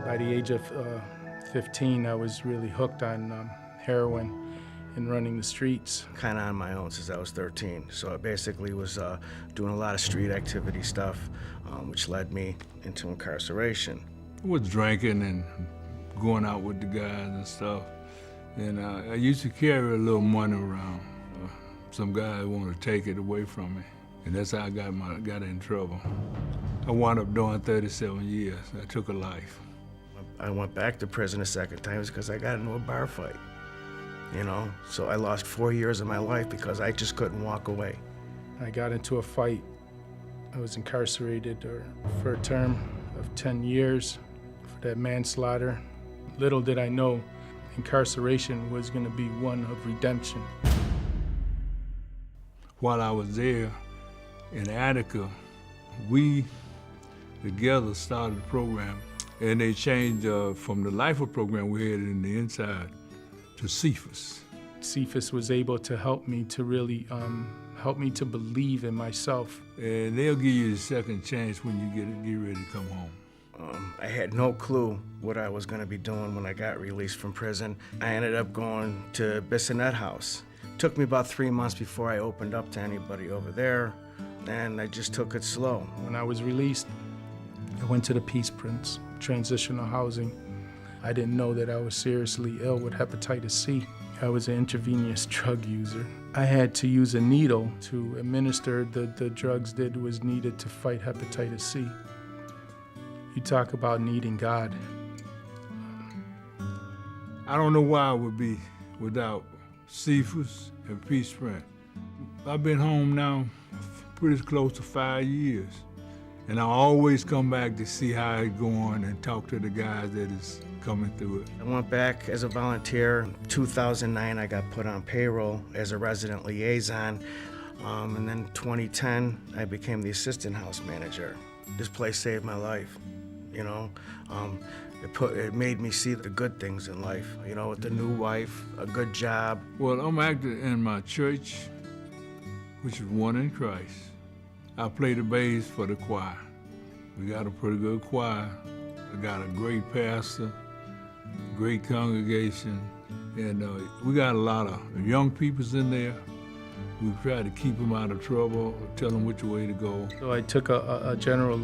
By the age of 15, I was really hooked on heroin and running the streets. Kind of on my own since I was 13. So I basically was doing a lot of street activity stuff, which led me into incarceration. I was drinking and going out with the guys and stuff. And I used to carry a little money around. Some guys wanted to take it away from me. And that's how I got in trouble. I wound up doing 37 years. I took a life. I went back to prison a second time because I got into a bar fight, you know? So I lost 4 years of my life because I just couldn't walk away. I got into a fight. I was incarcerated for a term of 10 years for that manslaughter. Little did I know incarceration was going to be one of redemption. While I was there in Attica, we together started the program, and they changed from the Lifer program we had in the inside to Cephas. Cephas was able to help me to really help me to believe in myself. And they'll give you a second chance when you get ready to come home. I had no clue what I was going to be doing when I got released from prison. I ended up going to Bissonnet House. It took me about 3 months before I opened up to anybody over there, and I just took it slow. When I was released, I went to the Peaceprints, transitional housing. I didn't know that I was seriously ill with hepatitis C. I was an intravenous drug user. I had to use a needle to administer the drugs that was needed to fight hepatitis C. You talk about needing God. I don't know why I would be without Cephas and Peaceprint. I've been home now pretty close to 5 years. And I always come back to see how it's going and talk to the guys that is coming through it. I went back as a volunteer. In 2009, I got put on payroll as a resident liaison. And then 2010, I became the assistant house manager. This place saved my life, you know. It made me see the good things in life, you know, with a new wife, a good job. Well, I'm active in my church, which is One in Christ. I play the bass for the choir. We got a pretty good choir. I got a great pastor, great congregation, and we got a lot of young peoples in there. We try to keep them out of trouble, tell them which way to go. So I took a general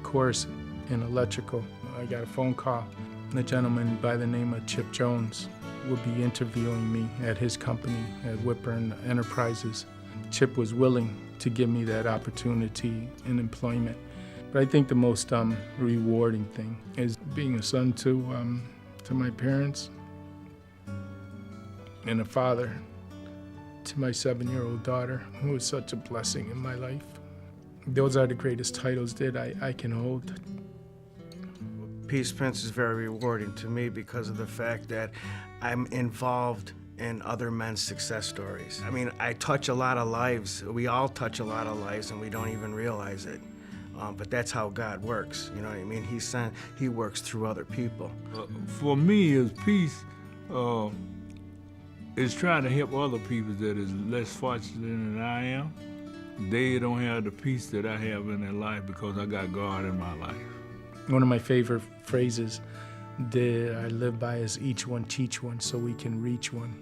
course in electrical. I got a phone call. A gentleman by the name of Chip Jones would be interviewing me at his company at Whitburn Enterprises. Chip was willing to give me that opportunity in employment. But I think the most rewarding thing is being a son to my parents and a father to my 7-year-old daughter, who was such a blessing in my life. Those are the greatest titles that I can hold. Peaceprints is very rewarding to me because of the fact that I'm involved in other men's success stories. I mean, I touch a lot of lives. We all touch a lot of lives and we don't even realize it. But that's how God works, you know what I mean? He works through other people. For me, as peace, is trying to help other people that is less fortunate than I am. They don't have the peace that I have in their life because I got God in my life. One of my favorite phrases that I live by is each one teach one so we can reach one.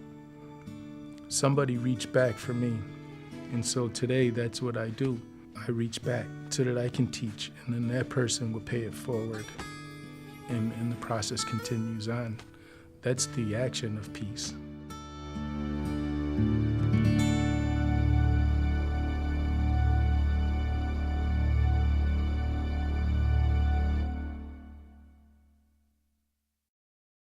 Somebody reached back for me, and so today that's what I do. I reach back so that I can teach, and then that person will pay it forward, and the process continues on. That's the action of peace.